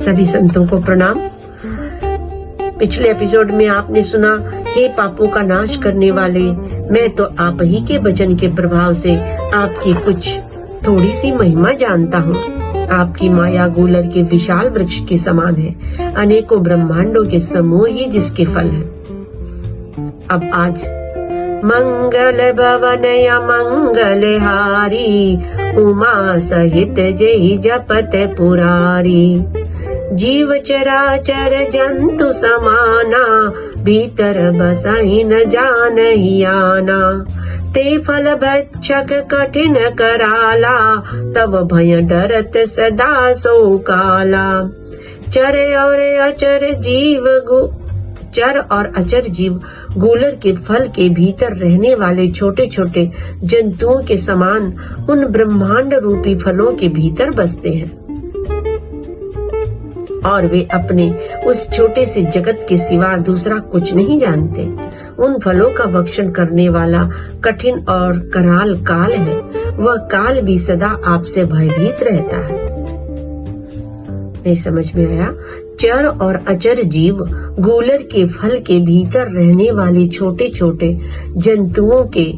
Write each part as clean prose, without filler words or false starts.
सभी संतों को प्रणाम। पिछले एपिसोड में आपने सुना, हे पापों का नाश करने वाले, मैं तो आप ही के वचन के प्रभाव से आपकी कुछ थोड़ी सी महिमा जानता हूँ। आपकी माया गूलर के विशाल वृक्ष के समान है, अनेकों ब्रह्मांडों के समूह ही जिसके फल है। अब आज मंगल भवन या मंगल हारी, उमा सहित जय जपत पुरारी। जीव चराचर जंतु समाना, भीतर बसहि न जानहि आना। ते फल भक्षक कठिन कराला, तब भय डरत सदा सो काला। चर और अचर जीव गूलर के फल के भीतर रहने वाले छोटे छोटे जंतुओं के समान उन ब्रह्मांड रूपी फलों के भीतर बसते हैं, और वे अपने उस छोटे से जगत के सिवा दूसरा कुछ नहीं जानते। उन फलों का भक्षण करने वाला कठिन और कराल काल है। वह काल भी सदा आपसे भयभीत रहता है। नहीं समझ में आया? चर और अचर जीव गूलर के फल के भीतर रहने वाले छोटे छोटे जंतुओं के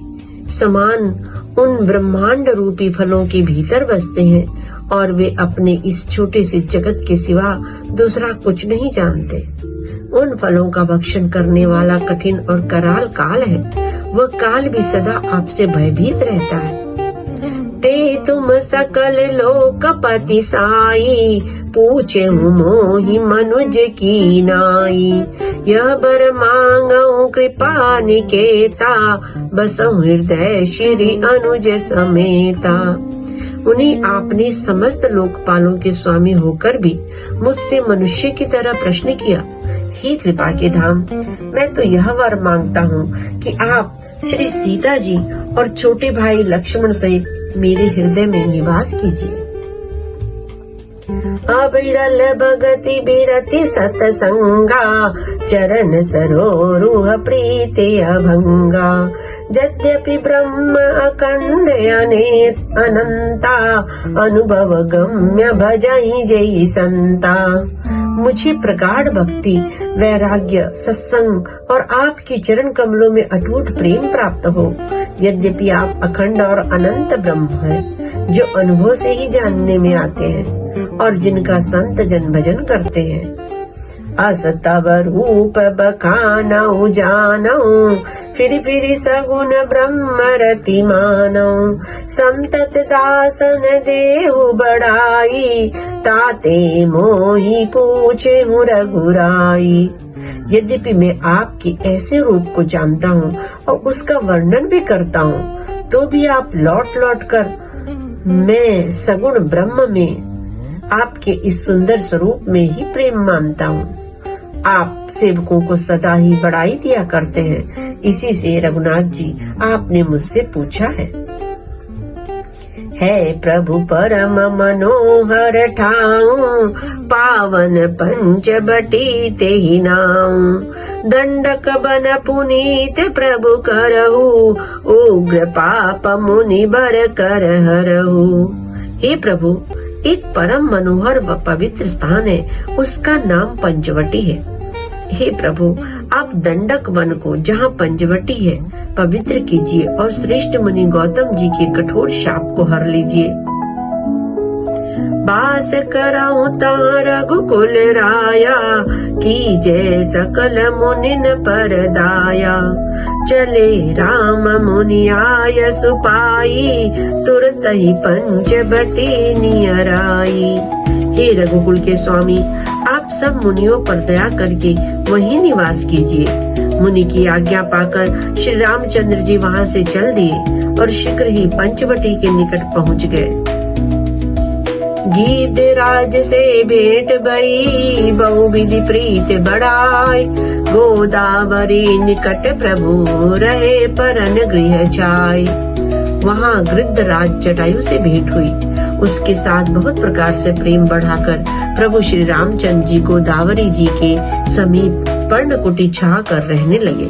समान उन ब्रह्मांड रूपी फलों के भीतर बसते हैं, और वे अपने इस छोटे से जगत के सिवा दूसरा कुछ नहीं जानते। उन फलों का भक्षण करने वाला कठिन और कराल काल है। वह काल भी सदा आपसे भयभीत रहता है। ते तुम सकल लोकपति साई, पूछे मोहि मनुज की नाई। यह बर मांगऊ कृपा निकेता, बसहु हृदय श्री अनुज समेता। उन्हीं आपने समस्त लोकपालों के स्वामी होकर भी मुझसे मनुष्य की तरह प्रश्न किया। हे कृपा के धाम, मैं तो यह वर मांगता हूँ कि आप श्री सीता जी और छोटे भाई लक्ष्मण सहित मेरे हृदय में निवास कीजिए। अबिरल भगति बिरति सतसंगा, चरण सरोरुह प्रीति अभंगा। यद्यपि ब्रह्म अखंड अनंता, अनुभव गम्य भजहि जय संता। मुझे प्रगाढ़ भक्ति, वैराग्य, सत्संग और आपके चरण कमलों में अटूट प्रेम प्राप्त हो। यद्यपि आप अखंड और अनंत ब्रह्म हैं, जो अनुभव से ही जानने में आते हैं और जिनका संत जन भजन करते हैं। अस तब रूप बखानऊ जानऊ, फिर सगुन ब्रह्म रति मानऊ। संतत दासन देहु बढ़ाई, ताते मोहि पूछे हूँ रघुराई। यद्यपि मैं आपके ऐसे रूप को जानता हूँ और उसका वर्णन भी करता हूँ, तो भी आप लौट लौट कर मैं सगुण ब्रह्म में आपके इस सुंदर स्वरूप में ही प्रेम मानता हूँ। आप सेवकों को सदा ही बढ़ाई दिया करते हैं। इसी से रघुनाथ जी आपने मुझसे पूछा है प्रभु परम मनोहर ठाऊं, पावन पंचबटी तेहि नाऊं। दंडक बन पुनीत प्रभु करहु, उग्र पाप मुनि बर कर हरहु। हे प्रभु, एक परम मनोहर व पवित्र स्थान है, उसका नाम पंचवटी है। हे प्रभु, आप दंडक वन को, जहाँ पंचवटी है, पवित्र कीजिए और श्रेष्ठ मुनि गौतम जी के कठोर शाप को हर लीजिए। बास कराऊं ता रघुकुल राया, कीजय सकल मुनिन पर दाया। चले राम मुनि आय सुपाई, तुरत ही पंचवटी नियर आई। हे रघुकुल के स्वामी, आप सब मुनियों पर दया करके वहीं निवास कीजिए। मुनि की आज्ञा पाकर श्री रामचंद्र जी वहाँ से चल दिए और शीघ्र ही पंचवटी के निकट पहुँच गए। गीत राज से भेंट भई, बहुविधि प्रीत बढ़ाई। गोदावरी निकट प्रभु रहे, परन गृह छाई। वहाँ गृध्र राज जटायु से भेंट हुई। उसके साथ बहुत प्रकार से प्रेम बढ़ाकर प्रभु श्री रामचंद्र जी गोदावरी जी के समीप पर्णकुटी छा कर रहने लगे।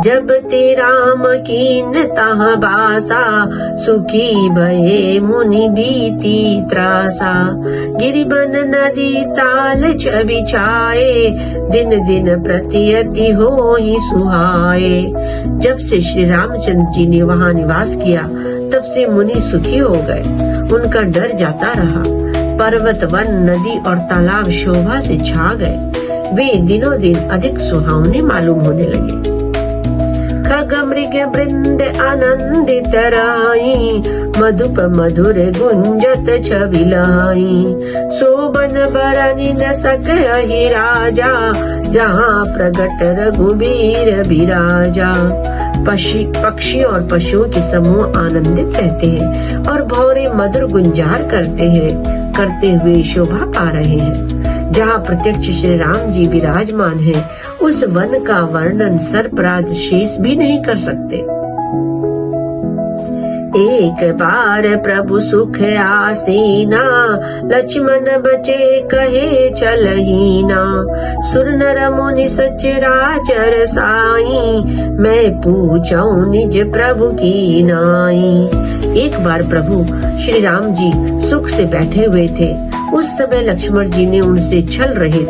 जब ते राम कीन तह बासा, सुखी भये मुनि बीती त्रासा। गिरिबन नदी ताल छवि छाए, दिन दिन प्रति अति होहि सुहाए। जब से श्री रामचंद्र जी ने वहाँ निवास किया, तब से मुनि सुखी हो गए। उनका डर जाता रहा। पर्वत, वन, नदी और तालाब शोभा से छा गए। वे दिनों दिन अधिक सुहावने मालूम होने लगे। खग मृग वृंद आनंदित राई, मधुप मधुर गुंजत छवि लाई। सोबन बरनि न सकहि राजा, जहाँ प्रगट रघुबीर बिराजा। पक्षी और पशुओं के समूह आनंदित रहते हैं और भौरे मधुर गुंजार करते हुए शोभा पा रहे हैं। जहाँ प्रत्यक्ष श्री राम जी विराजमान हैं, उस वन का वर्णन सर्पराज शेष भी नहीं कर सकते। एक बार प्रभु सुख आसीना, लक्ष्मण बचे कहे चलहीना। सुर नर मुनि सचराचर साई, मैं पूछऊं निज प्रभु की नाई। एक बार प्रभु श्री राम जी सुख से बैठे हुए थे। उस समय लक्ष्मण जी ने उनसे छल रहित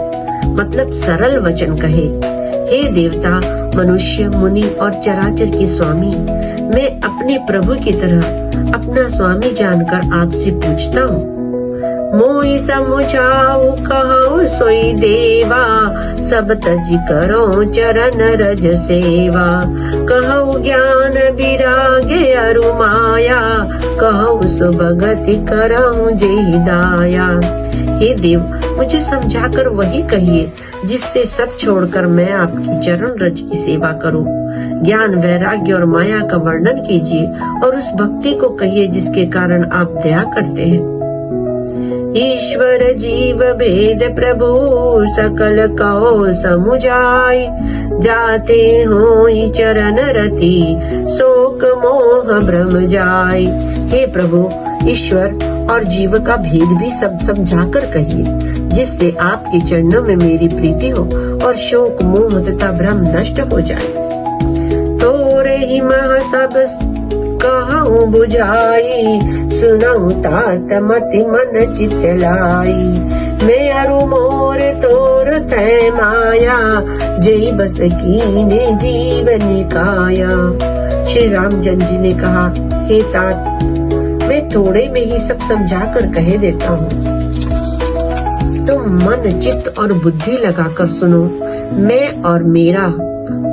मतलब सरल वचन कहे, हे देवता, मनुष्य, मुनि और चराचर के स्वामी, मैं अपने प्रभु की तरह अपना स्वामी जानकर आपसे पूछता हूँ। मोहि समुझाऊ कहु सोई देवा, सब तज करो चरण रज सेवा। कहु ज्ञान विरागे अरु माया, कहु सुभगति करहु जेहि दाया। हे देव, मुझे समझाकर वही कहिए जिससे सब छोड़कर मैं आपकी चरण रज की सेवा करूं। ज्ञान, वैराग्य और माया का वर्णन कीजिए और उस भक्ति को कहिए जिसके कारण आप दया करते हैं। ईश्वर जीव भेद प्रभु, सकल कहो समुझाई। जाते होई चरण रति, शोक मोह भ्रम जाय। हे प्रभु, ईश्वर और जीव का भेद भी सब समझाकर कहिए, जिससे आपके चरणों में मेरी प्रीति हो और शोक, मोह तथा भ्रम नष्ट हो जाए। तोरे ही मह सब कहूँ बुझाई, सुनऊ तात मति मन चित लाई। मैं अरु मोर तोर तै माया, जय बस कीने जीवन काया। श्री रामचंद्र जी ने कहा, हे तात, मैं थोड़े में ही सब समझा कर कह देता हूँ। तुम मन, चित्त और बुद्धि लगाकर सुनो। मैं और मेरा,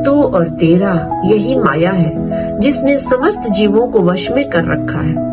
तू और तेरा, यही माया है जिसने समस्त जीवों को वश में कर रखा है।